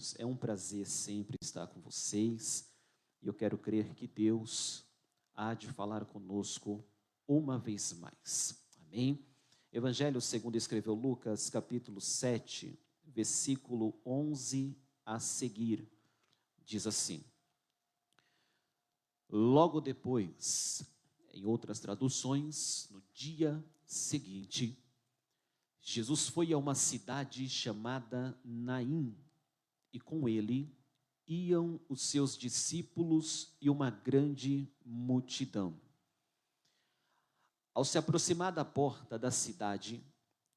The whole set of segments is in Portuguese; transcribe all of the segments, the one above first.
amados, é um prazer sempre estar com vocês, e eu quero crer que Deus há de falar conosco uma vez mais, amém? Evangelho segundo escreveu Lucas, capítulo 7, versículo 11 a seguir, diz assim: logo depois, em outras traduções, no dia seguinte, Jesus foi a uma cidade chamada Naim, e com ele iam os seus discípulos e uma grande multidão. Ao se aproximar da porta da cidade,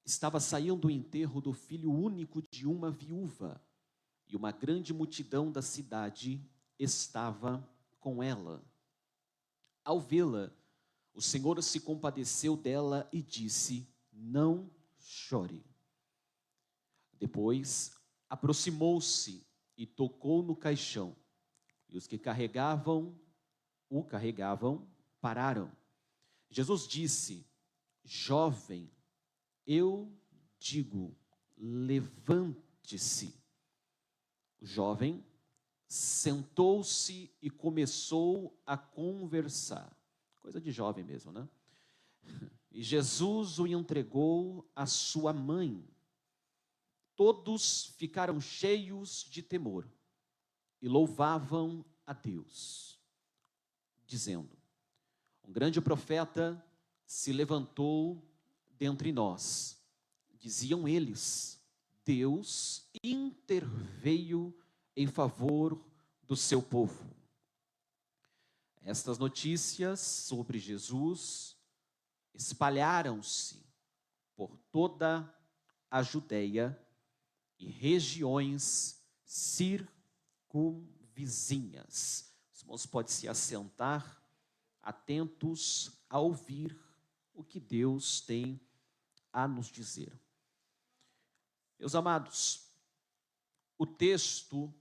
estava saindo o enterro do filho único de uma viúva, e uma grande multidão da cidade estava com ela. Ao vê-la, o Senhor se compadeceu dela e disse: não chore. Depois, aproximou-se e tocou no caixão, e os que o carregavam, pararam. Jesus disse: jovem, eu digo, levante-se. O jovem sentou-se e começou a conversar. Coisa de jovem mesmo, né? E Jesus o entregou à sua mãe. Todos ficaram cheios de temor e louvavam a Deus, dizendo: um grande profeta se levantou dentre nós. Diziam eles: Deus interveio em favor do seu povo. Estas notícias sobre Jesus espalharam-se por toda a Judeia e regiões circunvizinhas. Os irmãos podem se assentar, atentos a ouvir o que Deus tem a nos dizer. Meus amados, o texto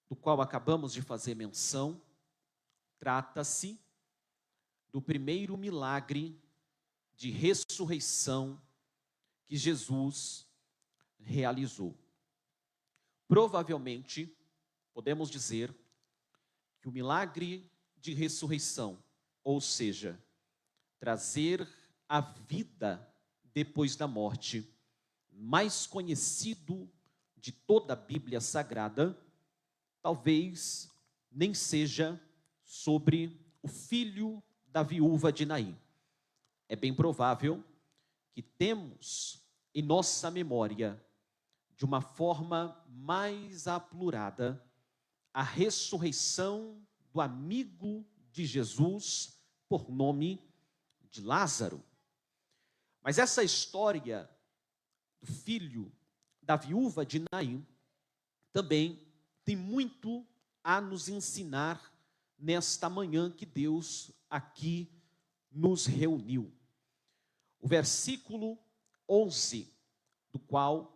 do qual acabamos de fazer menção trata-se do primeiro milagre de ressurreição que Jesus realizou. Provavelmente, podemos dizer que o milagre de ressurreição, ou seja, trazer a vida depois da morte, mais conhecido de toda a Bíblia Sagrada, talvez nem seja sobre o filho da viúva de Naim. É bem provável que temos em nossa memória, de uma forma mais apurada, a ressurreição do amigo de Jesus, por nome de Lázaro. Mas essa história do filho da viúva de Naim também tem muito a nos ensinar nesta manhã que Deus aqui nos reuniu. O versículo 11, do qual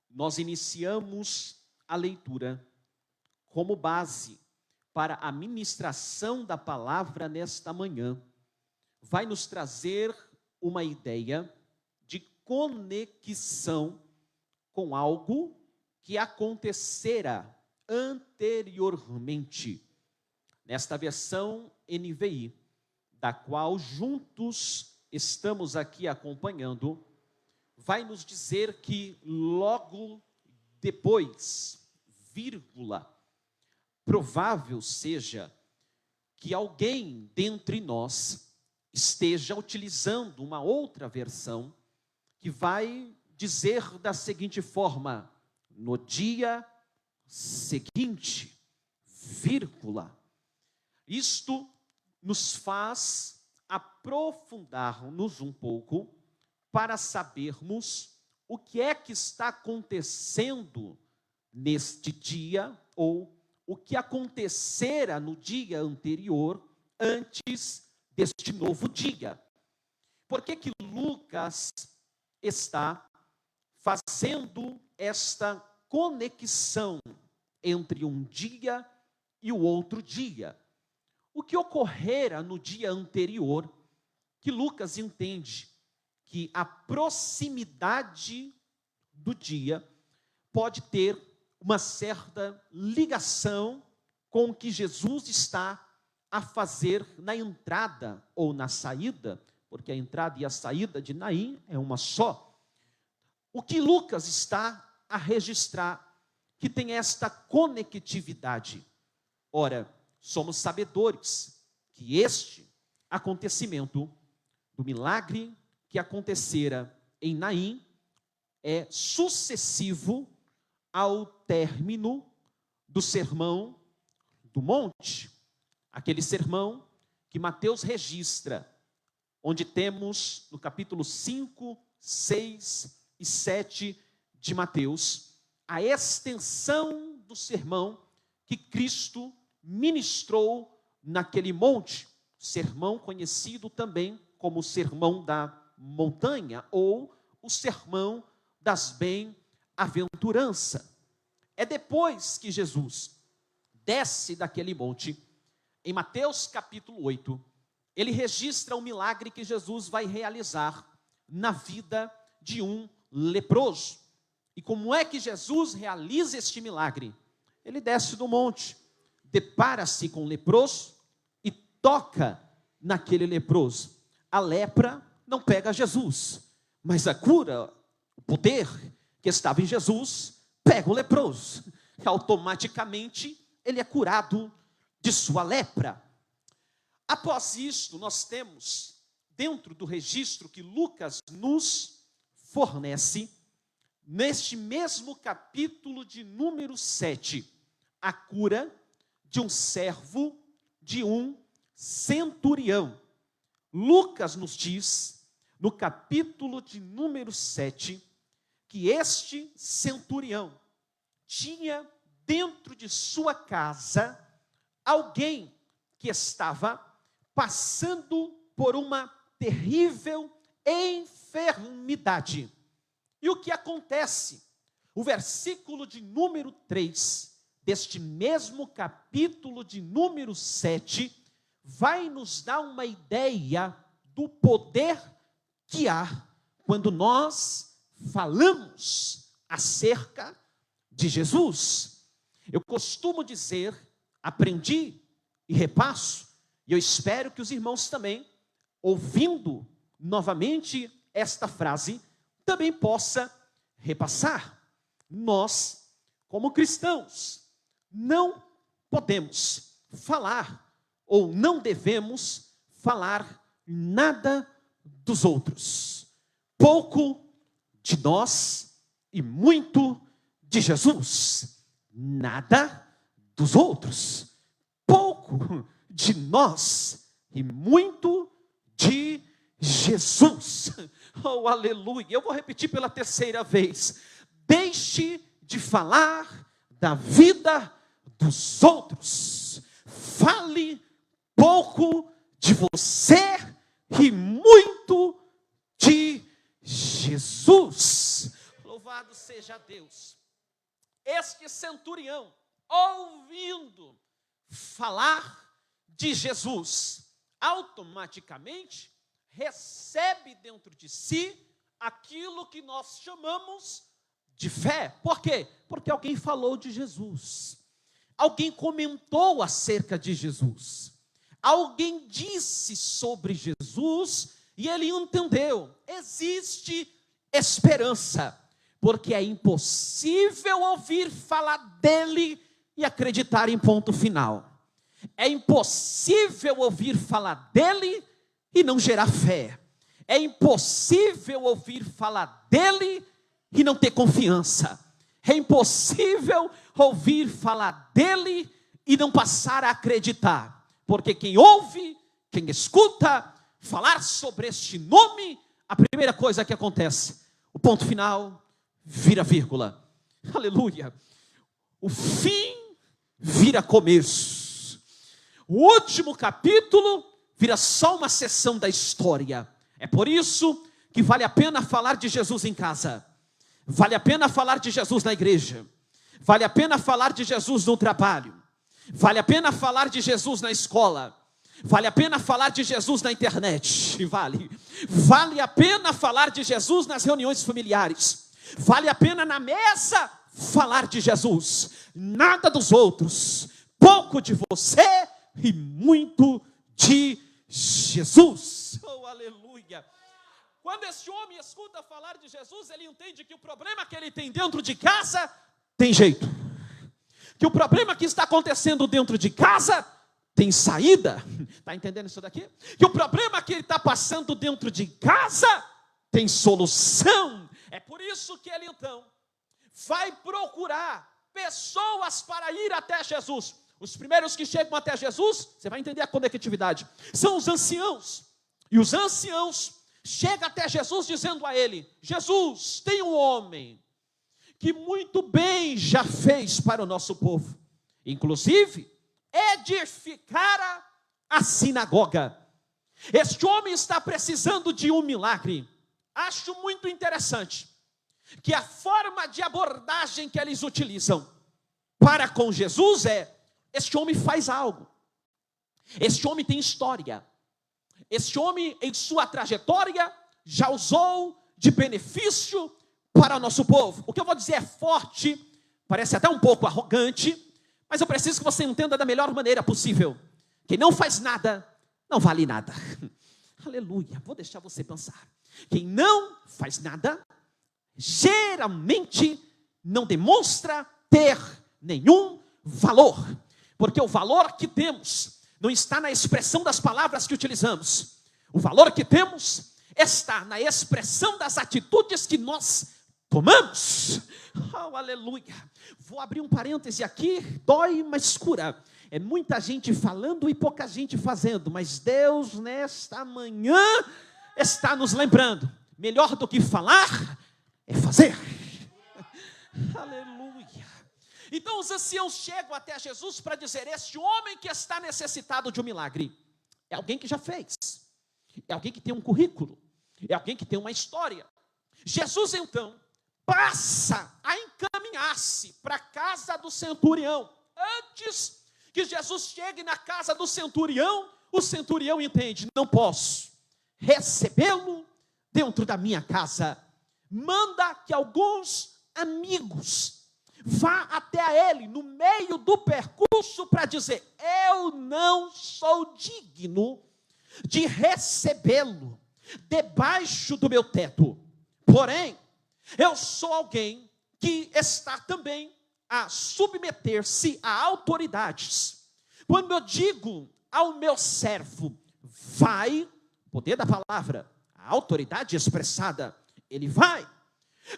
nós iniciamos a leitura como base para a ministração da palavra nesta manhã, vai nos trazer uma ideia de conexão com algo que acontecera anteriormente. Nesta versão NVI, da qual juntos estamos aqui acompanhando, vai nos dizer que logo depois, vírgula, provável seja que alguém dentre nós esteja utilizando uma outra versão que vai dizer da seguinte forma: no dia seguinte, vírgula. Isto nos faz aprofundar-nos um pouco para sabermos o que é que está acontecendo neste dia, ou o que acontecera no dia anterior, antes deste novo dia. Por que que Lucas está fazendo esta conexão entre um dia e o outro dia? O que ocorrera no dia anterior, que Lucas entende que a proximidade do dia pode ter uma certa ligação com o que Jesus está a fazer na entrada ou na saída, porque a entrada e a saída de Naim é uma só. O que Lucas está a registrar que tem esta conectividade? Ora, somos sabedores que este acontecimento do milagre que acontecera em Naim é sucessivo ao término do Sermão do Monte, aquele sermão que Mateus registra, onde temos no capítulo 5, 6 e 7 de Mateus, a extensão do sermão que Cristo ministrou naquele monte, sermão conhecido também como o Sermão da Montanha, ou o Sermão das Bem-aventuranças. É depois que Jesus desce daquele monte, em Mateus capítulo 8, ele registra o milagre que Jesus vai realizar na vida de um leproso. E como é que Jesus realiza este milagre? Ele desce do monte, depara-se com o leproso e toca naquele leproso. A lepra não pega Jesus, mas a cura, o poder que estava em Jesus, pega o leproso. E automaticamente ele é curado de sua lepra. Após isto, nós temos, dentro do registro que Lucas nos fornece, neste mesmo capítulo de número 7, a cura de um servo de um centurião. Lucas nos diz, no capítulo de número 7, que este centurião tinha dentro de sua casa alguém que estava passando por uma terrível enfermidade. E o que acontece? O versículo de número 3, deste mesmo capítulo de número 7, vai nos dar uma ideia do poder que há quando nós falamos acerca de Jesus. Eu costumo dizer, aprendi e repasso, e eu espero que os irmãos também, ouvindo novamente esta frase, também possa repassar. Nós, como cristãos, não podemos falar, ou não devemos falar nada dos outros. Pouco de nós e muito de Jesus. Nada dos outros. Pouco de nós e muito de Jesus. Oh, aleluia. Eu vou repetir pela terceira vez. Deixe de falar da vida dos outros. Fale pouco de você e muito de Jesus. Louvado seja Deus. Este centurião, ouvindo falar de Jesus, automaticamente recebe dentro de si aquilo que nós chamamos de fé. Por quê? Porque alguém falou de Jesus. Alguém comentou acerca de Jesus. Alguém disse sobre Jesus e ele entendeu. Existe esperança, porque é impossível ouvir falar dele e acreditar em ponto final. É impossível ouvir falar dele e não gerar fé. É impossível ouvir falar dele e não ter confiança. É impossível ouvir falar dele e não passar a acreditar. Porque quem ouve, quem escuta falar sobre este nome, a primeira coisa que acontece, o ponto final vira vírgula. Aleluia. O fim vira começo. O último capítulo vira só uma seção da história. É por isso que vale a pena falar de Jesus em casa. Vale a pena falar de Jesus na igreja. Vale a pena falar de Jesus no trabalho. Vale a pena falar de Jesus na escola. Vale a pena falar de Jesus na internet. Vale a pena falar de Jesus nas reuniões familiares. Vale a pena na mesa falar de Jesus, nada dos outros, pouco de você e muito de Jesus. Oh, aleluia! Quando esse homem escuta falar de Jesus, ele entende que o problema que ele tem dentro de casa tem jeito. Que o problema que está acontecendo dentro de casa tem saída. Está entendendo isso daqui? Que o problema que ele está passando dentro de casa tem solução. É por isso que ele então vai procurar pessoas para ir até Jesus. Os primeiros que chegam até Jesus, você vai entender a conectividade, são os anciãos. E os anciãos chegam até Jesus dizendo a ele: Jesus, tem um homem que muito bem já fez para o nosso povo, inclusive edificara a sinagoga. Este homem está precisando de um milagre. Acho muito interessante que a forma de abordagem que eles utilizam para com Jesus é: este homem faz algo, este homem tem história, este homem em sua trajetória já usou de benefício para o nosso povo. O que eu vou dizer é forte, parece até um pouco arrogante, mas eu preciso que você entenda da melhor maneira possível. Quem não faz nada, não vale nada. Aleluia, vou deixar você pensar. Quem não faz nada, geralmente não demonstra ter nenhum valor. Porque o valor que temos não está na expressão das palavras que utilizamos. O valor que temos está na expressão das atitudes que nós tomamos. Oh, aleluia. Vou abrir um parêntese aqui, dói, mas cura. É muita gente falando e pouca gente fazendo, mas Deus nesta manhã está nos lembrando: melhor do que falar é fazer. Aleluia. Então os anciãos chegam até Jesus para dizer: este homem que está necessitado de um milagre é alguém que já fez, é alguém que tem um currículo, é alguém que tem uma história. Jesus então passa a encaminhar-se para a casa do centurião. Antes que Jesus chegue na casa do centurião, o centurião entende: não posso recebê-lo dentro da minha casa. Manda que alguns amigos vá até ele no meio do percurso para dizer: eu não sou digno de recebê-lo debaixo do meu teto, porém eu sou alguém que está também a submeter-se a autoridades. Quando eu digo ao meu servo, vai, poder da palavra, a autoridade expressada, ele vai.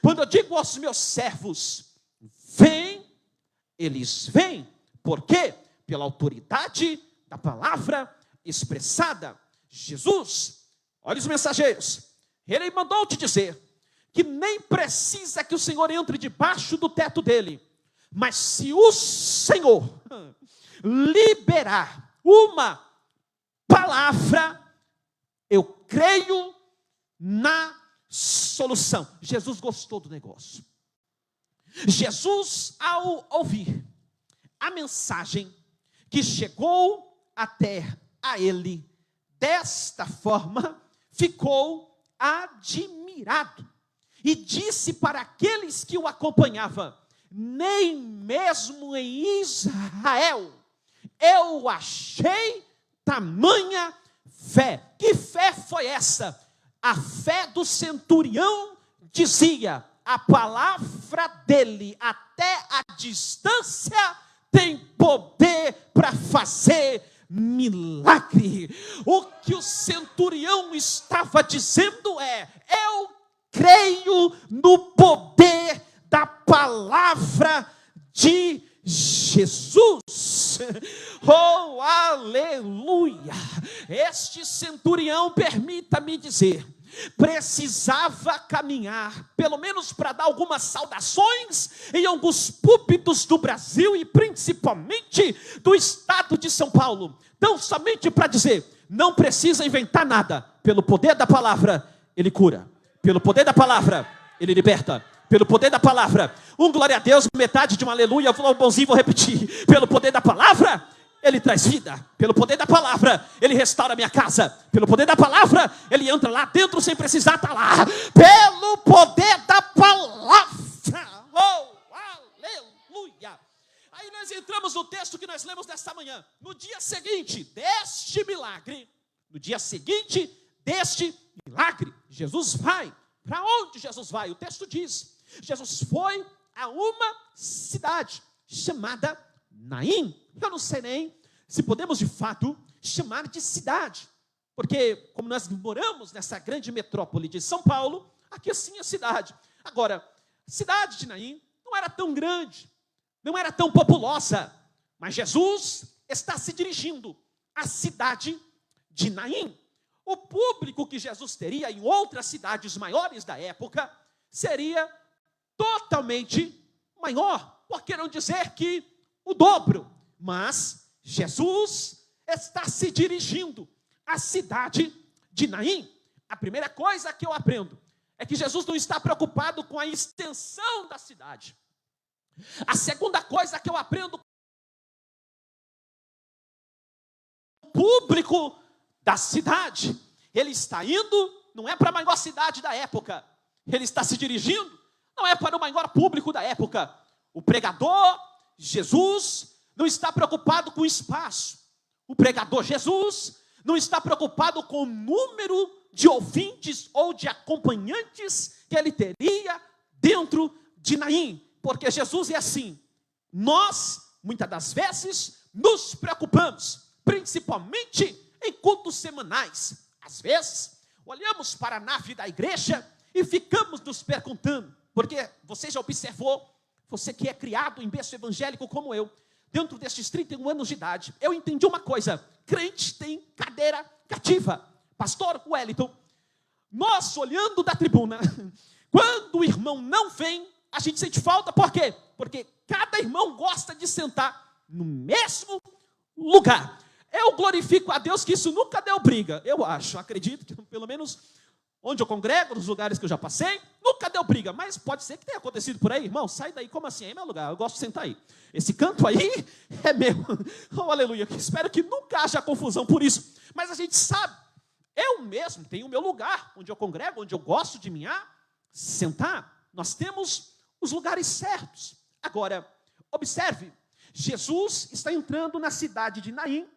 Quando eu digo aos meus servos, vem, eles vêm. Por quê? Pela autoridade da palavra expressada. Jesus, olha os mensageiros, ele mandou te dizer que nem precisa que o Senhor entre debaixo do teto dele, mas se o Senhor liberar uma palavra, eu creio na solução. Jesus gostou do negócio. Jesus, ao ouvir a mensagem que chegou até a ele desta forma, ficou admirado e disse para aqueles que o acompanhavam: nem mesmo em Israel eu achei tamanha fé. Que fé foi essa? A fé do centurião dizia: a palavra dele até a distância tem poder para fazer milagre. O que o centurião estava dizendo é: eu creio no poder da palavra de Jesus. Oh, aleluia! Este centurião, permita-me dizer, precisava caminhar, pelo menos para dar algumas saudações em alguns púlpitos do Brasil e principalmente do estado de São Paulo. Então, somente para dizer: não precisa inventar nada. Pelo poder da palavra, ele cura. Pelo poder da palavra, ele liberta. Pelo poder da palavra, glória a Deus, metade de um aleluia, eu vou bonzinho, vou repetir. Pelo poder da palavra, ele traz vida. Pelo poder da palavra, ele restaura a minha casa. Pelo poder da palavra, ele entra lá dentro sem precisar estar lá. Pelo poder da palavra, oh, Aí nós entramos no texto que nós lemos nesta manhã. No dia seguinte deste milagre, Jesus vai. Para onde Jesus vai? O texto diz: Jesus foi a uma cidade chamada Naim. Eu não sei nem se podemos de fato chamar de cidade, porque como nós moramos nessa grande metrópole de São Paulo, aqui sim é cidade. Agora, a cidade de Naim não era tão grande, não era tão populosa, mas Jesus está se dirigindo à cidade de Naim. O público que Jesus teria em outras cidades maiores da época seria totalmente maior, por que não dizer que o dobro? Mas Jesus está se dirigindo à cidade de Naim. A primeira coisa que eu aprendo é que Jesus não está preocupado com a extensão da cidade. A segunda coisa que eu aprendo, o público da cidade, ele está indo, não é para a maior cidade da época, ele está se dirigindo, não é para o maior público da época. O pregador, Jesus, não está preocupado com o espaço. O pregador, Jesus, não está preocupado com o número de ouvintes ou de acompanhantes que ele teria dentro de Naim. Porque Jesus é assim. Nós, muitas das vezes, nos preocupamos, principalmente em cultos semanais. Às vezes, olhamos para a nave da igreja e ficamos nos perguntando, porque você já observou, você que é criado em berço evangélico como eu, dentro destes 31 anos de idade, eu entendi uma coisa: crente tem cadeira cativa. Pastor Wellington, nós olhando da tribuna, quando o irmão não vem, a gente sente falta. Por quê? Porque cada irmão gosta de sentar no mesmo lugar. Eu glorifico a Deus que isso nunca deu briga. Eu acredito que pelo menos onde eu congrego, nos lugares que eu já passei, nunca deu briga. Mas pode ser que tenha acontecido por aí. Irmão, sai daí, como assim? É meu lugar, eu gosto de sentar aí. Esse canto aí é meu. Oh, aleluia. Espero que nunca haja confusão por isso. Mas a gente sabe, eu mesmo tenho o meu lugar, onde eu congrego, onde eu gosto de sentar. Nós temos os lugares certos. Agora, observe, Jesus está entrando na cidade de Naim,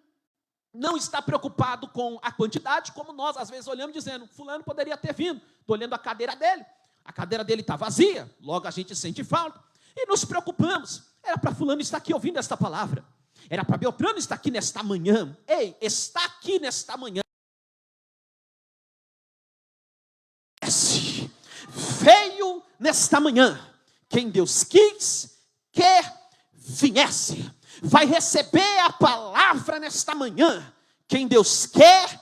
não está preocupado com a quantidade, como nós às vezes olhamos dizendo, fulano poderia ter vindo. Estou olhando a cadeira dele está vazia, logo a gente sente falta, e nos preocupamos. Era para fulano estar aqui ouvindo esta palavra, era para Beltrano estar aqui nesta manhã. Ei, está aqui nesta manhã, veio nesta manhã, quem Deus quis que viesse, vai receber a palavra nesta manhã, quem Deus quer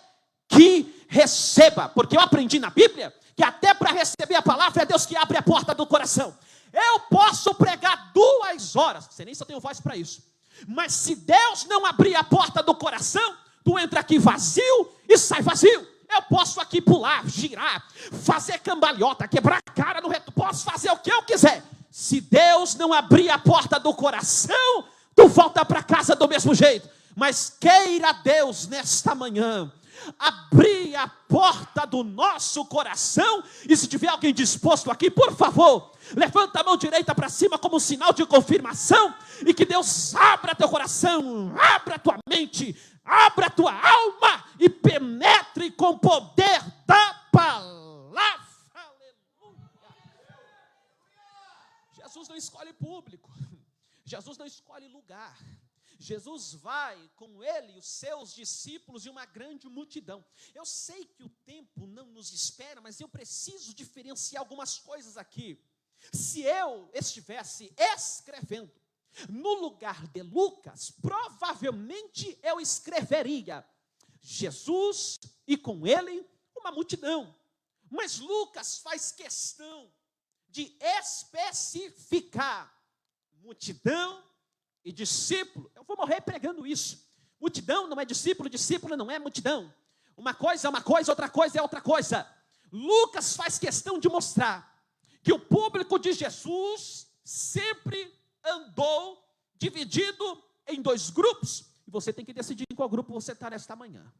que receba, porque eu aprendi na Bíblia, que até para receber a palavra é Deus que abre a porta do coração. Eu posso pregar 2 horas, não sei nem se eu tenho voz para isso, mas se Deus não abrir a porta do coração, tu entra aqui vazio e sai vazio. Eu posso aqui pular, girar, fazer cambalhota, quebrar a cara no reto, posso fazer o que eu quiser. Se Deus não abrir a porta do coração, tu volta para casa do mesmo jeito. Mas queira Deus nesta manhã abrir a porta do nosso coração. E se tiver alguém disposto aqui, por favor, levanta a mão direita para cima como um sinal de confirmação. E que Deus abra teu coração, abra tua mente, abra tua alma e penetre com o poder da palavra. Aleluia. Jesus não escolhe público, Jesus não escolhe lugar. Jesus vai com ele e os seus discípulos e uma grande multidão. Eu sei que o tempo não nos espera, mas eu preciso diferenciar algumas coisas aqui. Se eu estivesse escrevendo no lugar de Lucas, provavelmente eu escreveria Jesus e com ele uma multidão. Mas Lucas faz questão de especificar multidão e discípulo. Eu vou morrer pregando isso. Multidão não é discípulo, discípulo não é multidão. Uma coisa é uma coisa, outra coisa é outra coisa. Lucas faz questão de mostrar que o público de Jesus sempre andou dividido em 2 grupos. E você tem que decidir em qual grupo você está nesta manhã.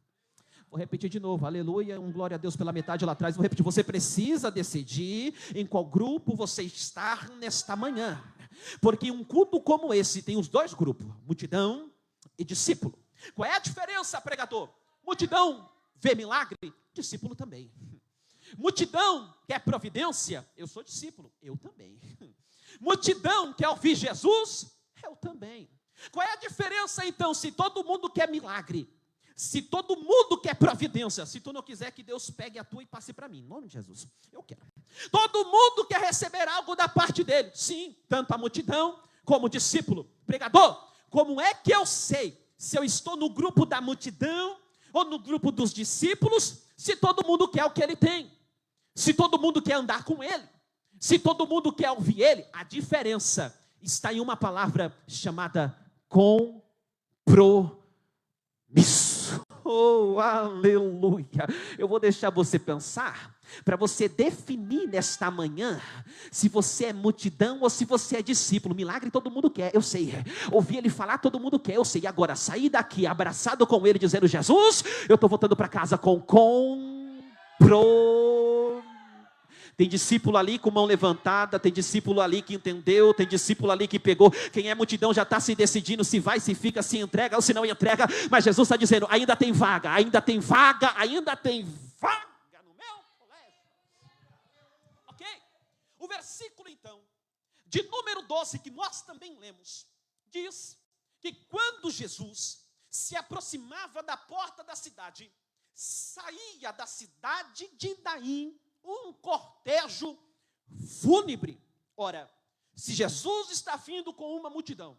Vou repetir de novo, aleluia, glória a Deus pela metade lá atrás. Vou repetir, você precisa decidir em qual grupo você está nesta manhã. Porque em um culto como esse tem os dois grupos, multidão e discípulo. Qual é a diferença, pregador? Multidão vê milagre, discípulo também. Multidão quer providência, eu sou discípulo, eu também. Multidão quer ouvir Jesus, eu também. Qual é a diferença então, se todo mundo quer milagre, se todo mundo quer providência, se tu não quiser que Deus pegue a tua e passe para mim, em nome de Jesus, eu quero. Todo mundo quer receber algo da parte dele, sim, tanto a multidão como o discípulo. Pregador, como é que eu sei se eu estou no grupo da multidão ou no grupo dos discípulos, se todo mundo quer o que ele tem, se todo mundo quer andar com ele, se todo mundo quer ouvir ele? A diferença está em uma palavra chamada compromisso. Oh, aleluia. Eu vou deixar você pensar, para você definir nesta manhã, se você é multidão ou se você é discípulo. Milagre todo mundo quer, eu sei. Ouvir ele falar, todo mundo quer, eu sei. Agora, sair daqui abraçado com ele, dizendo: Jesus, eu estou voltando para casa com compromisso. Tem discípulo ali com mão levantada, tem discípulo ali que entendeu, tem discípulo ali que pegou. Quem é multidão já está se decidindo se vai, se fica, se entrega ou se não entrega. Mas Jesus está dizendo: ainda tem vaga, ainda tem vaga, ainda tem vaga no meu colégio. Ok? O versículo então, de número 12, que nós também lemos, diz que quando Jesus se aproximava da porta da cidade, saía da cidade de Naim um cortejo fúnebre. Ora, se Jesus está vindo com uma multidão,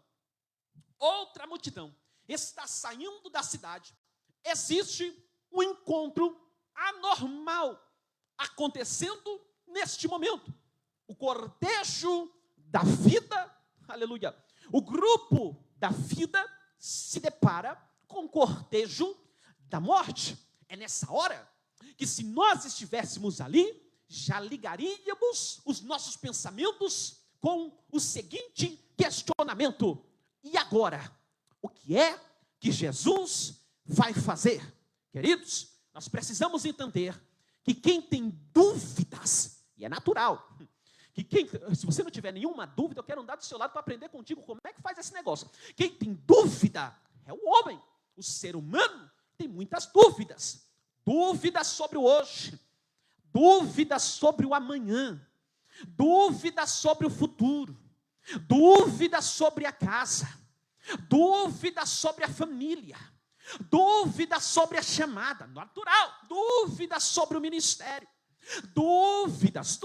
outra multidão está saindo da cidade, existe um encontro anormal acontecendo neste momento. O cortejo da vida, aleluia, o grupo da vida se depara com o cortejo da morte. É nessa hora que, se nós estivéssemos ali, já ligaríamos os nossos pensamentos com o seguinte questionamento: e agora? O que é que Jesus vai fazer? Queridos, nós precisamos entender que quem tem dúvidas, e é natural, se você não tiver nenhuma dúvida, eu quero andar do seu lado para aprender contigo como é que faz esse negócio. Quem tem dúvida é o homem, o ser humano tem muitas dúvidas. Dúvidas sobre o hoje, dúvidas sobre o amanhã, dúvidas sobre o futuro, dúvidas sobre a casa, dúvidas sobre a família, dúvidas sobre a chamada natural, dúvidas sobre o ministério, dúvidas.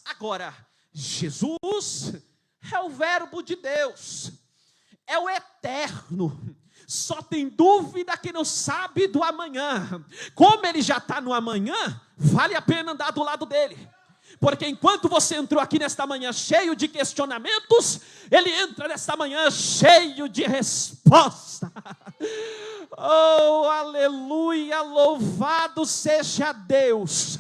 Agora, Jesus é o verbo de Deus, é o eterno. Só tem dúvida que não sabe do amanhã. Como ele já está no amanhã, vale a pena andar do lado dele. Porque enquanto você entrou aqui nesta manhã cheio de questionamentos, ele entra nesta manhã cheio de resposta. Oh, aleluia, louvado seja Deus.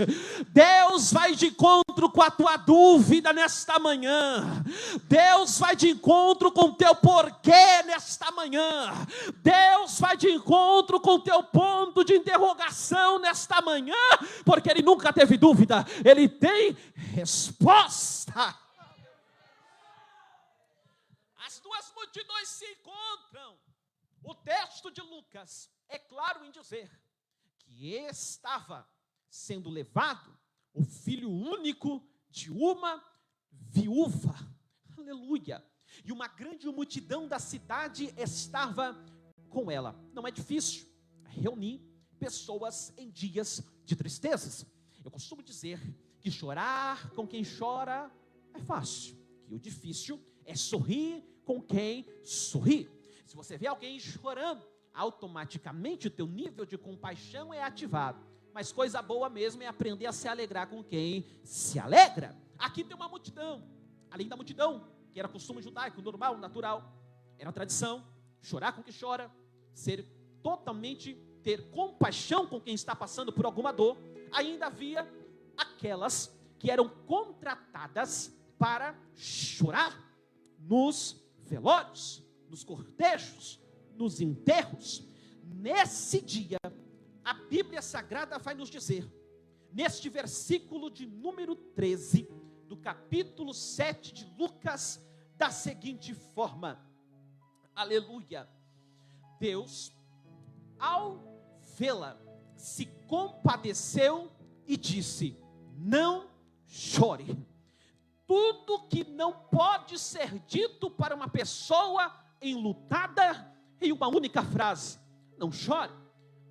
Deus vai de encontro com a tua dúvida nesta manhã. Deus vai de encontro com o teu porquê nesta manhã. Deus vai de encontro com o teu ponto de interrogação nesta manhã, porque ele nunca teve dúvida, ele tem resposta. As duas multidões se encontram. O texto de Lucas é claro em dizer que estava sendo levado o filho único de uma viúva. Aleluia. E uma grande multidão da cidade estava com ela. Não é difícil reunir pessoas em dias de tristezas. Eu costumo dizer que chorar com quem chora é fácil, que o difícil é sorrir com quem sorri. Se você vê alguém chorando, automaticamente o teu nível de compaixão é ativado. Mas coisa boa mesmo é aprender a se alegrar com quem se alegra. Aqui tem uma multidão. Além da multidão, que era costume judaico, normal, natural, era tradição, chorar com quem chora, ter compaixão com quem está passando por alguma dor. Ainda havia aquelas que eram contratadas para chorar nos velórios, nos cortejos, nos enterros. Nesse dia, a Bíblia Sagrada vai nos dizer, neste versículo de número 13, do capítulo 7 de Lucas, da seguinte forma, aleluia, Deus, ao vê-la, se compadeceu e disse: não chore. Tudo que não pode ser dito para uma pessoa enlutada em uma única frase: não chore.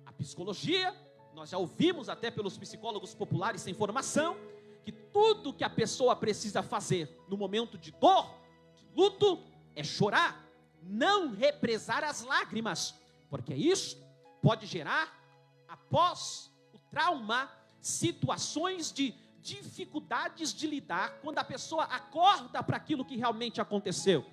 A psicologia, nós já ouvimos até pelos psicólogos populares sem formação, que tudo que a pessoa precisa fazer no momento de dor, de luto, é chorar, não represar as lágrimas, porque isso pode gerar, após o trauma, situações de dificuldades de lidar, quando a pessoa acorda para aquilo que realmente aconteceu.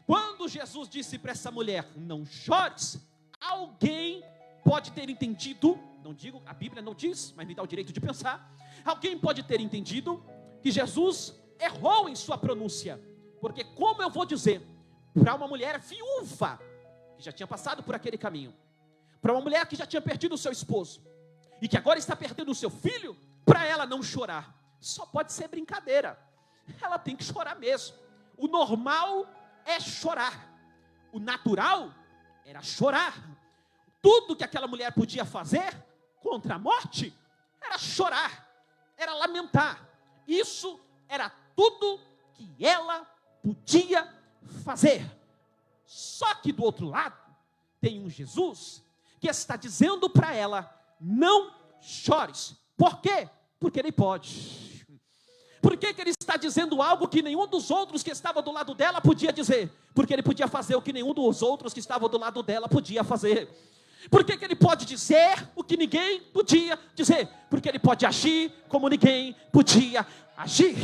Quando Jesus disse para essa mulher: não chores, alguém pode ter entendido, não digo, a Bíblia não diz, mas me dá o direito de pensar, alguém pode ter entendido que Jesus errou em sua pronúncia, porque como eu vou dizer para uma mulher viúva, que já tinha passado por aquele caminho, para uma mulher que já tinha perdido o seu esposo, e que agora está perdendo o seu filho, para ela não chorar? Só pode ser brincadeira, ela tem que chorar mesmo. O normal é chorar, o natural era chorar. Tudo que aquela mulher podia fazer contra a morte era chorar, era lamentar. Isso era tudo que ela podia fazer. Só que do outro lado tem um Jesus que está dizendo para ela: não chores. Por quê? Porque ele pode. Por que ele está dizendo algo que nenhum dos outros que estava do lado dela podia dizer? Porque ele podia fazer o que nenhum dos outros que estavam do lado dela podia fazer. Por que ele pode dizer o que ninguém podia dizer? Porque ele pode agir como ninguém podia agir.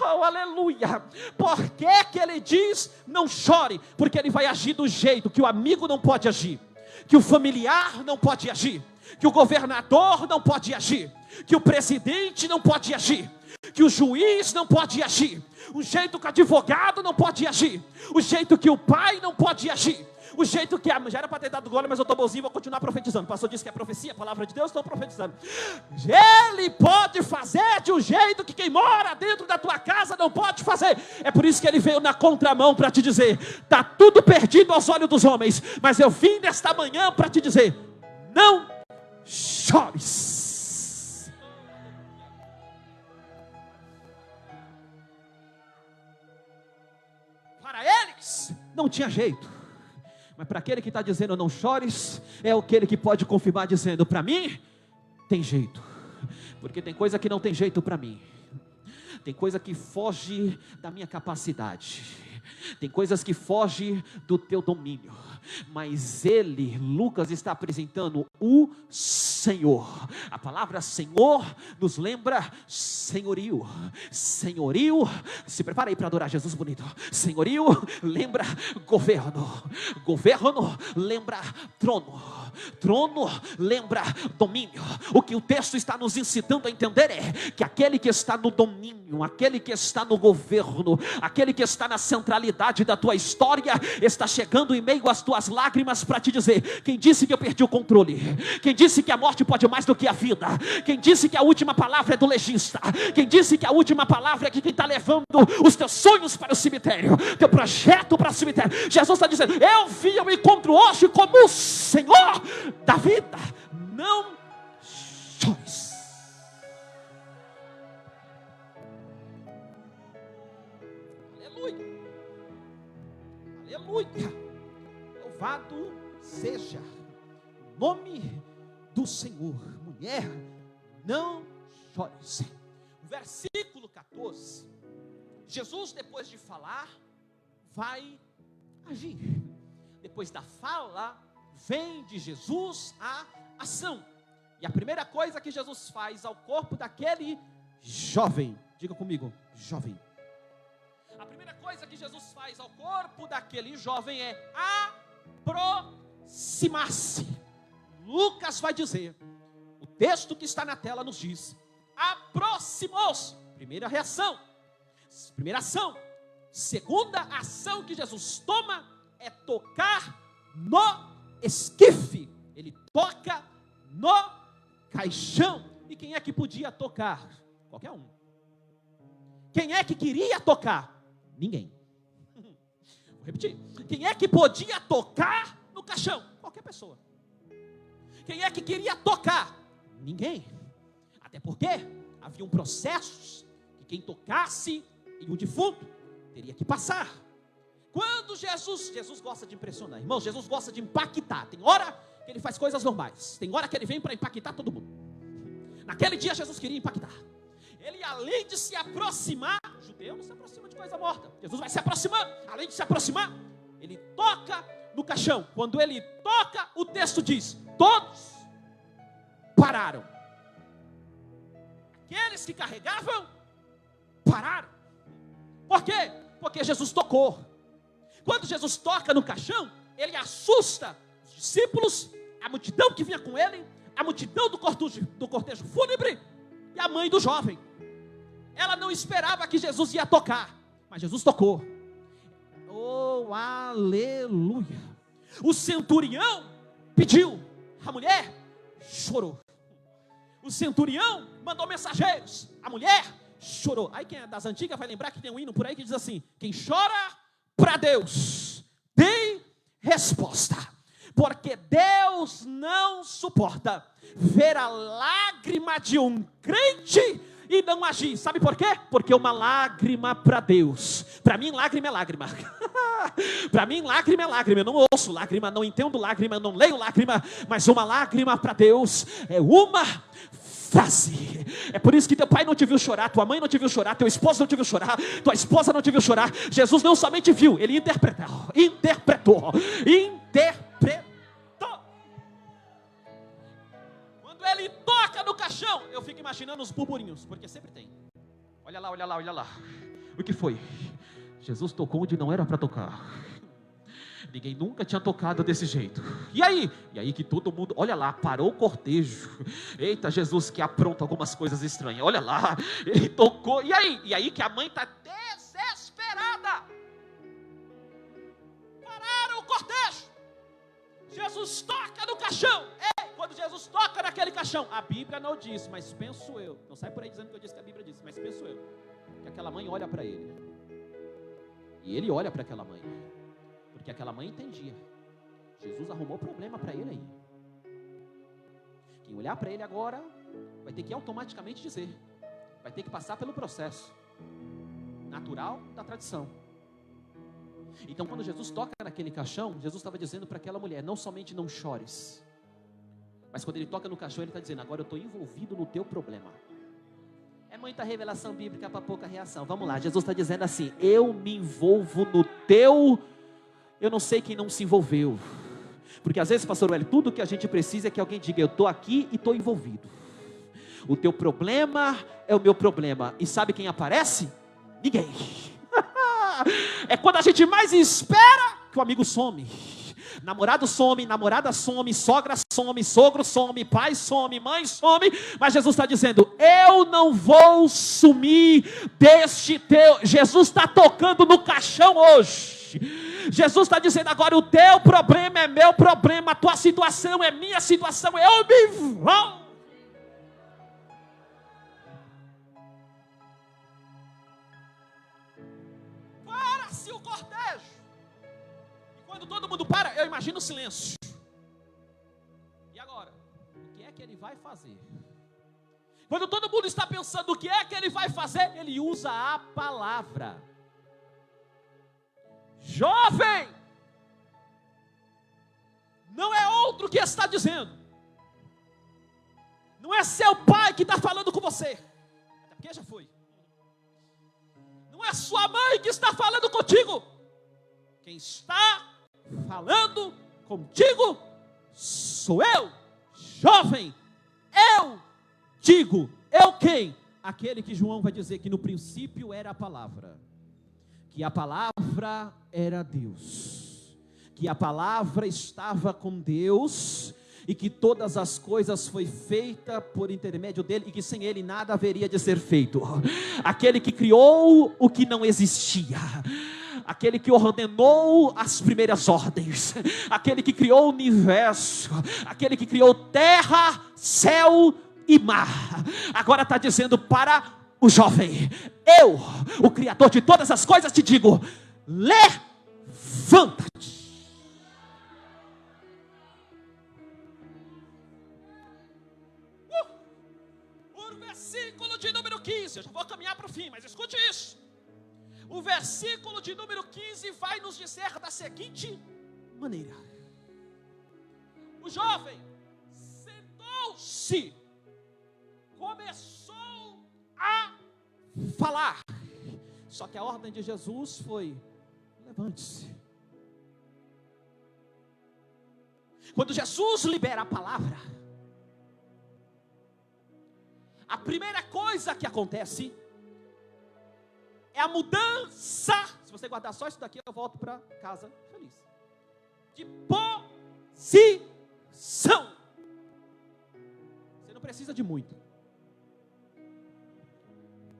Oh, aleluia. Por que ele diz não chore? Porque ele vai agir do jeito que o amigo não pode agir, que o familiar não pode agir, que o governador não pode agir, que o presidente não pode agir, que o juiz não pode agir, o jeito que o advogado não pode agir, o jeito que o pai não pode agir, o jeito que já era para ter dado glória, mas eu estou bonzinho, vou continuar profetizando. O pastor disse que é profecia, a palavra de Deus, estou profetizando. Ele pode fazer de um jeito que quem mora dentro da tua casa não pode fazer. É por isso que ele veio na contramão para te dizer: está tudo perdido aos olhos dos homens, mas eu vim nesta manhã para te dizer: não chores. Para eles não tinha jeito, mas para aquele que está dizendo não chores, é aquele que pode confirmar dizendo: para mim tem jeito, porque tem coisa que não tem jeito para mim, tem coisa que foge da minha capacidade, tem coisas que fogem do teu domínio, mas ele, Lucas, está apresentando o Senhor. A palavra Senhor nos lembra senhorio. Senhorio, se prepara aí para adorar Jesus bonito. Senhorio lembra governo. Governo lembra trono. Trono lembra domínio. O que o texto está nos incitando a entender é que aquele que está no domínio, aquele que está no governo, aquele que está na centralidade da tua história, está chegando em meio às tuas lágrimas para te dizer: quem disse que eu perdi o controle? Quem disse que a morte pode mais do que a vida? Quem disse que a última palavra é do legista? Quem disse que a última palavra é de quem está levando os teus sonhos para o cemitério, teu projeto para o cemitério? Jesus está dizendo: eu vim ao encontro hoje como o Senhor da vida. Não chores. Aleluia. Aleluia. Louvado seja o nome do Senhor. Mulher, não chores. Versículo 14. Jesus, depois de falar, vai agir. Depois da fala, vem de Jesus a ação. E a primeira coisa que Jesus faz ao corpo daquele jovem, diga comigo, jovem. A primeira coisa que Jesus faz ao corpo daquele jovem é aproximar-se. Lucas vai dizer, o texto que está na tela nos diz: aproximou-se. Primeira reação, primeira ação. Segunda ação que Jesus toma é tocar no esquife. Ele toca no caixão. E quem é que podia tocar? Qualquer um. Quem é que queria tocar? Ninguém. repetir. Quem é que podia tocar no caixão? Qualquer pessoa. Quem é que queria tocar? Ninguém. Até porque haviam processos que quem tocasse em um defunto teria que passar. Quando Jesus gosta de impressionar, irmãos, Jesus gosta de impactar. Tem hora que ele faz coisas normais, tem hora que ele vem para impactar todo mundo. Naquele dia Jesus queria impactar. Ele, além de se aproximar, o judeu não se aproxima de coisa morta. Jesus vai se aproximar, além de se aproximar, ele toca no caixão. Quando ele toca, o texto diz: todos pararam. Aqueles que carregavam, pararam. Por quê? Porque Jesus tocou. Quando Jesus toca no caixão, ele assusta os discípulos, a multidão que vinha com ele, a multidão do cortejo fúnebre e a mãe do jovem. Ela não esperava que Jesus ia tocar, mas Jesus tocou. Oh, aleluia! O centurião pediu, a mulher chorou. O centurião mandou mensageiros, a mulher chorou. Aí quem é das antigas vai lembrar que tem um hino por aí que diz assim: quem chora para Deus tem resposta, porque Deus não suporta ver a lágrima de um crente e não agir. Sabe por quê? Porque uma lágrima para Deus, para mim lágrima é lágrima. Para mim lágrima é lágrima. Eu não ouço lágrima, não entendo lágrima, não leio lágrima, mas uma lágrima para Deus é uma frase. É por isso que teu pai não te viu chorar, tua mãe não te viu chorar, teu esposo não te viu chorar, tua esposa não te viu chorar. Jesus não somente viu, ele interpretou. Quando ele toca no caixão, eu fico imaginando os burburinhos, porque sempre tem. Olha lá, olha lá, olha lá. O que foi? Jesus tocou onde não era para tocar. Ninguém nunca tinha tocado desse jeito. E aí? E aí que todo mundo, olha lá, parou o cortejo. Eita, Jesus que apronta algumas coisas estranhas. Olha lá, ele tocou. E aí? E aí que a mãe está desesperada. Pararam o cortejo. Jesus toca no caixão. Ei, quando Jesus toca naquele caixão, a Bíblia não diz, mas penso eu. Não sai por aí dizendo que eu disse que a Bíblia disse, mas penso eu. Que aquela mãe olha para ele. E ele olha para aquela mãe. Porque aquela mãe entendia. Jesus arrumou problema para ele aí. Quem olhar para ele agora vai ter que automaticamente dizer. Vai ter que passar pelo processo natural da tradição. Então quando Jesus toca naquele caixão, Jesus estava dizendo para aquela mulher: não somente não chores, mas quando ele toca no caixão, ele está dizendo: agora eu estou envolvido no teu problema. É muita revelação bíblica para pouca reação. Vamos lá, Jesus está dizendo assim: eu me envolvo no teu. Eu não sei quem não se envolveu, porque às vezes, pastor Wellington, tudo que a gente precisa é que alguém diga: eu estou aqui e estou envolvido. O teu problema é o meu problema. E sabe quem aparece? Ninguém. É quando a gente mais espera que o amigo some. Namorado some, namorada some, sogra some, sogro some, pai some, mãe some. Mas Jesus está dizendo: eu não vou sumir deste teu. Jesus está tocando no caixão hoje. Jesus está dizendo agora: o teu problema é meu problema, a tua situação é minha situação, eu me vou. Para-se o cortejo. E quando todo mundo para, eu imagino o silêncio. E agora? O que é que ele vai fazer? Quando todo mundo está pensando o que é que ele vai fazer, ele usa a palavra. Jovem, não é outro que está dizendo, não é seu pai que está falando com você, até porque já foi, não é sua mãe que está falando contigo, quem está falando contigo sou eu, jovem. Eu digo, eu quem? Aquele que João vai dizer que no princípio era a palavra, que a palavra era Deus, que a palavra estava com Deus, e que todas as coisas foi feita por intermédio dele, e que sem ele nada haveria de ser feito. Aquele que criou o que não existia, aquele que ordenou as primeiras ordens, aquele que criou o universo, aquele que criou terra, céu e mar, agora está dizendo para o jovem: eu, o Criador de todas as coisas, te digo: levanta. levanta-te. O versículo de número 15, eu já vou caminhar para o fim, mas escute isso. O versículo de número 15 vai nos dizer da seguinte maneira: o jovem sentou-se, começou a falar. Só que a ordem de Jesus foi: levante-se. Quando Jesus libera a palavra, a primeira coisa que acontece é a mudança. Se você guardar só isso daqui, eu volto para casa feliz. De posição. Você não precisa de muito.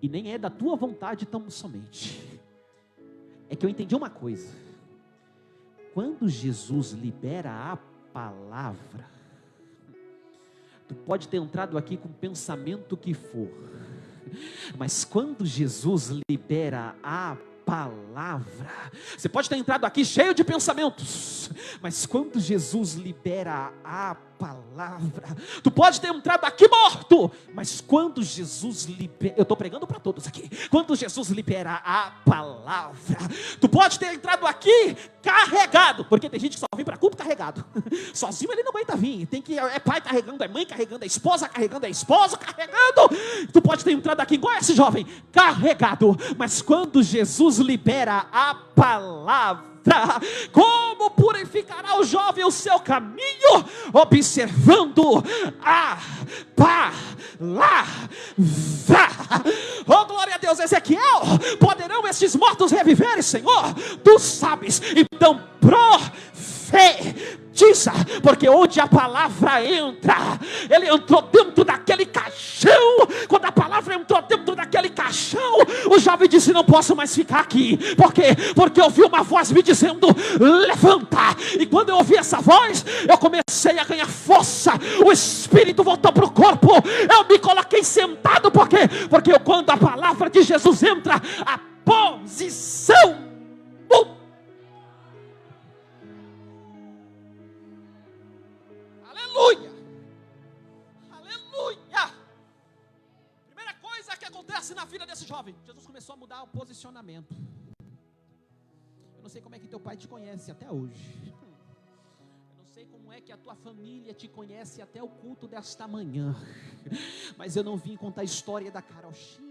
E nem é da tua vontade tão somente. É que eu entendi uma coisa. Quando Jesus libera a palavra, tu pode ter entrado aqui com o pensamento que for, mas quando Jesus libera a palavra, você pode ter entrado aqui cheio de pensamentos, mas quando Jesus libera a palavra, tu pode ter entrado aqui morto, mas quando Jesus libera, eu estou pregando para todos aqui, quando Jesus libera a palavra, tu pode ter entrado aqui carregado, porque tem gente que só vem para culto carregado, sozinho ele não aguenta vir, tem que, é pai carregando, é mãe carregando, é esposa carregando, é esposo carregando. Tu pode ter entrado aqui igual esse jovem, carregado, mas quando Jesus libera a palavra, como purificará o jovem o seu caminho? Observando a palavra. Oh, glória a Deus. Ezequiel: poderão estes mortos reviverem, Senhor? Tu sabes. Então profetiza, porque onde a palavra entra, ele entrou dentro daquele caixão. Quando a palavra entrou dentro daquele caixão, o jovem disse: não posso mais ficar aqui. Por quê? Porque eu ouvi uma voz me dizendo: levanta. E quando eu ouvi essa voz, eu comecei a ganhar força, o espírito voltou para o corpo, eu me coloquei sentado. Por quê? Porque quando a palavra de Jesus entra, a posição muda. Aleluia, aleluia. Primeira coisa que acontece na vida desse jovem, Jesus começou a mudar o posicionamento. Eu não sei como é que teu pai te conhece até hoje, eu não sei como é que a tua família te conhece até o culto desta manhã, mas eu não vim contar a história da carochinha.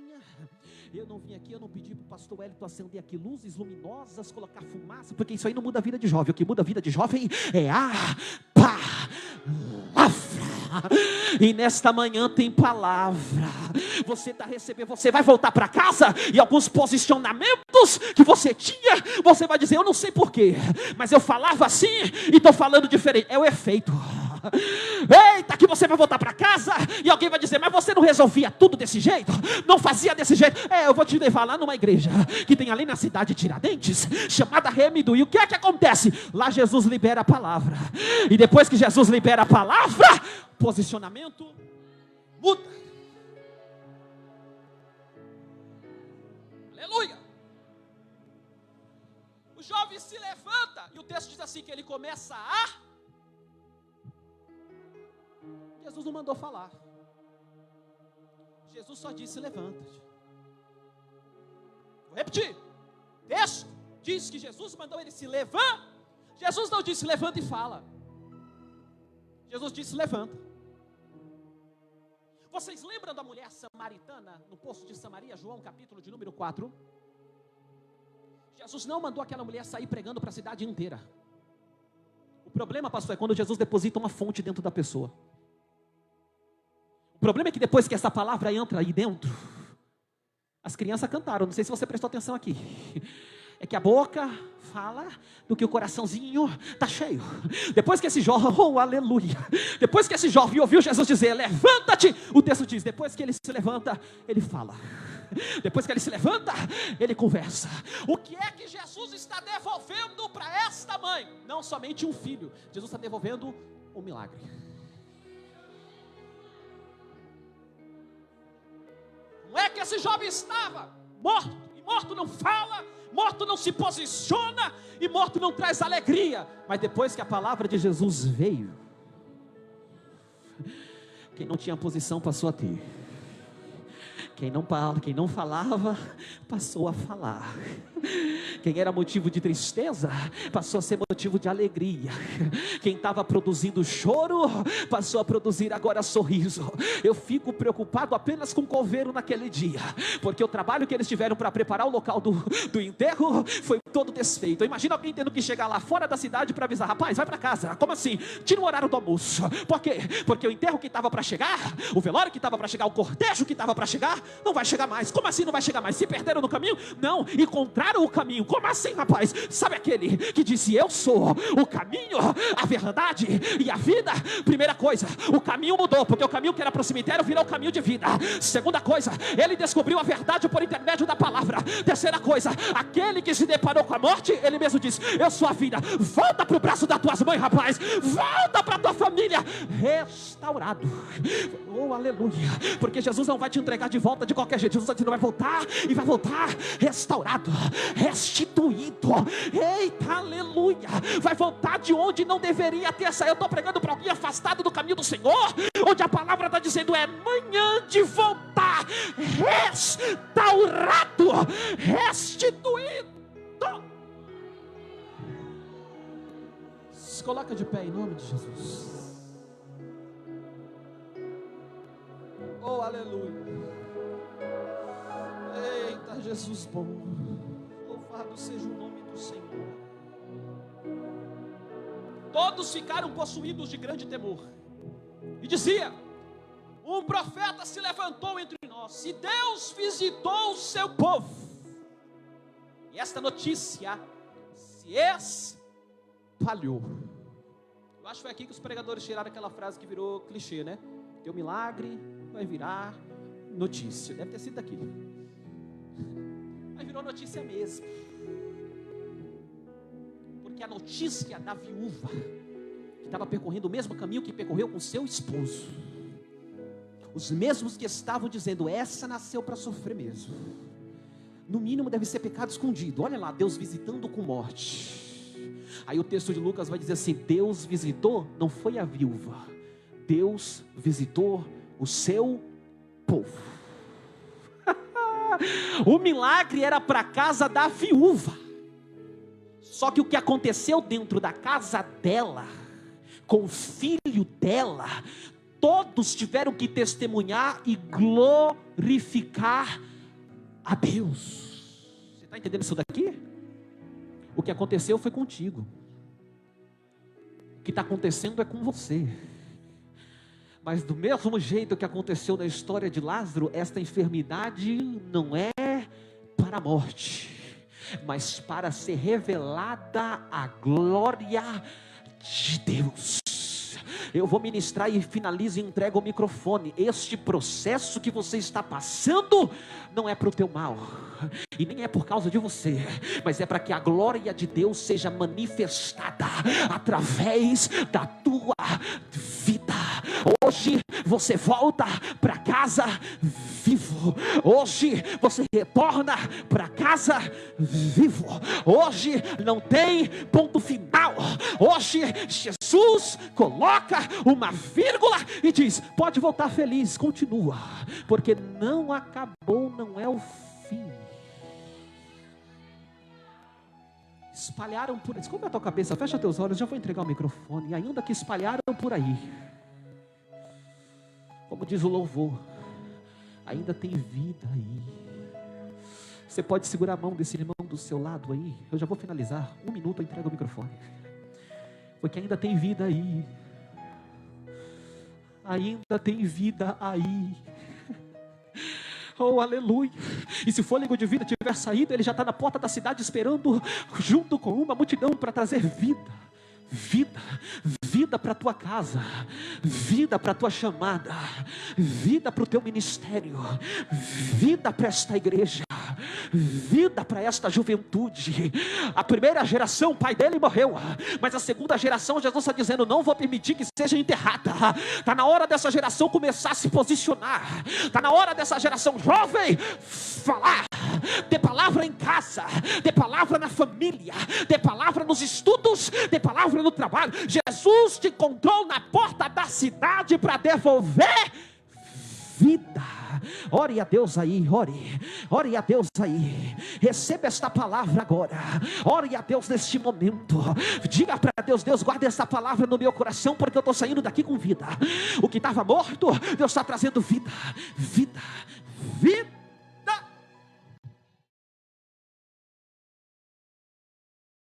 Eu não vim aqui, eu não pedi para o pastor Wellington acender aqui luzes luminosas, colocar fumaça, porque isso aí não muda a vida de jovem. O que muda a vida de jovem é a palavra. E nesta manhã tem palavra. Você está recebendo, você vai voltar para casa e alguns posicionamentos que você tinha, você vai dizer: eu não sei porquê, mas eu falava assim e estou falando diferente. É o efeito. Eita, que você vai voltar para casa e alguém vai dizer: mas você não resolvia tudo desse jeito? Não fazia desse jeito? Eu vou te levar lá numa igreja que tem ali na cidade de Tiradentes, chamada Remido. E o que é que acontece? Lá Jesus libera a palavra. E depois que Jesus libera a palavra, posicionamento muda. Aleluia. O jovem se levanta e o texto diz assim, que ele começa a... Jesus não mandou falar. Jesus só disse: levanta-te. Vou repetir. O texto diz que Jesus mandou ele se levantar. Jesus não disse: levanta e fala. Jesus disse: levanta. Vocês lembram da mulher samaritana no poço de Samaria, João capítulo de número 4? Jesus não mandou aquela mulher sair pregando para a cidade inteira. O problema, pastor, é quando Jesus deposita uma fonte dentro da pessoa. O problema é que depois que essa palavra entra aí dentro, as crianças cantaram, não sei se você prestou atenção aqui, é que a boca fala do que o coraçãozinho está cheio. Depois que esse jovem, oh aleluia, depois que esse jovem ouviu Jesus dizer: levanta-te, o texto diz, depois que ele se levanta, ele fala. Depois que ele se levanta, ele conversa. O que é que Jesus está devolvendo para esta mãe? Não somente um filho, Jesus está devolvendo um milagre. Não é que esse jovem estava morto, morto não fala, morto não se posiciona e morto não traz alegria. Mas depois que a palavra de Jesus veio, quem não tinha posição passou a ter. Quem não falava, passou a falar. Quem era motivo de tristeza, passou a ser motivo de alegria. Quem estava produzindo choro, passou a produzir agora sorriso. Eu fico preocupado apenas com o coveiro naquele dia, porque o trabalho que eles tiveram para preparar o local do enterro foi todo desfeito. Imagina alguém tendo que chegar lá fora da cidade para avisar: rapaz, vai para casa. Como assim? Tira o horário do almoço. Por quê? Porque o enterro que estava para chegar, o velório que estava para chegar, o cortejo que estava para chegar, não vai chegar mais. Como assim não vai chegar mais? Se perderam no caminho? Não, encontraram o caminho. Como assim, rapaz? Sabe aquele que disse: eu sou o caminho, a verdade e a vida? Primeira coisa, o caminho mudou, porque o caminho que era para o cemitério virou o caminho de vida. Segunda coisa, ele descobriu a verdade por intermédio da palavra. Terceira coisa, aquele que se deparou com a morte, ele mesmo disse: eu sou a vida. Volta para o braço das tuas mães, rapaz. Volta para a tua família. Restaurado. Oh, aleluia. Porque Jesus não vai te entregar de volta de qualquer jeito. Jesus vai voltar e vai voltar restaurado, restituído. Eita, aleluia. Vai voltar de onde não deveria ter saído. Eu estou pregando para alguém afastado do caminho do Senhor, onde a palavra está dizendo: é manhã de voltar restaurado, restituído. Se coloca de pé em nome de Jesus. Oh, aleluia. Eita, Jesus bom. Louvado seja o nome do Senhor. Todos ficaram possuídos de grande temor. E dizia: um profeta se levantou entre nós, e Deus visitou o seu povo. E esta notícia se espalhou. Eu acho que foi aqui que os pregadores tiraram aquela frase que virou clichê, né? Teu milagre vai virar notícia. Deve ter sido daqui. Mas virou notícia mesmo. Porque a notícia da viúva, que estava percorrendo o mesmo caminho que percorreu com seu esposo, os mesmos que estavam dizendo: essa nasceu para sofrer mesmo, no mínimo deve ser pecado escondido. Olha lá, Deus visitando com morte. Aí o texto de Lucas vai dizer assim: Deus visitou, não foi a viúva, Deus visitou o seu povo. O milagre era para a casa da viúva. Só que o que aconteceu dentro da casa dela, com o filho dela, todos tiveram que testemunhar e glorificar a Deus. Você está entendendo isso daqui? O que aconteceu foi contigo. O que está acontecendo é com você. Mas do mesmo jeito que aconteceu na história de Lázaro, esta enfermidade não é para a morte, mas para ser revelada a glória de Deus. Eu vou ministrar e finalizo e entrego o microfone. Este processo que você está passando não é para o teu mal, e nem é por causa de você, mas é para que a glória de Deus seja manifestada através da tua vida. Hoje você volta para casa vivo. Hoje você retorna para casa vivo. Hoje não tem ponto final. Hoje Jesus coloca uma vírgula e diz: pode voltar feliz, continua, porque não acabou, não é o fim. Espalharam por aí. Desculpa a tua cabeça, fecha teus olhos, já vou entregar o microfone. E ainda que espalharam por aí, como diz o louvor, ainda tem vida aí. Você pode segurar a mão desse irmão do seu lado aí. Eu já vou finalizar, 1 minuto eu entrego o microfone. Porque ainda tem vida aí. Ainda tem vida aí. Oh, aleluia. E se o fôlego de vida tiver saído, ele já está na porta da cidade esperando, junto com uma multidão, para trazer vida. Vida, vida para a tua casa, vida para a tua chamada, vida para o teu ministério, vida para esta igreja, vida para esta juventude. A primeira geração, o pai dele morreu, mas a segunda geração, Jesus está dizendo: não vou permitir que seja enterrada. Está na hora dessa geração começar a se posicionar. Está na hora dessa geração jovem falar. dê palavra em casa, dê palavra na família, dê palavra nos estudos, dê palavra no trabalho. Jesus te encontrou na porta da cidade para devolver vida. Ore a Deus aí, ore a Deus aí, receba esta palavra agora, ore a Deus neste momento, diga para Deus: Deus, guarda esta palavra no meu coração, porque eu estou saindo daqui com vida. O que estava morto, Deus está trazendo vida, vida, vida.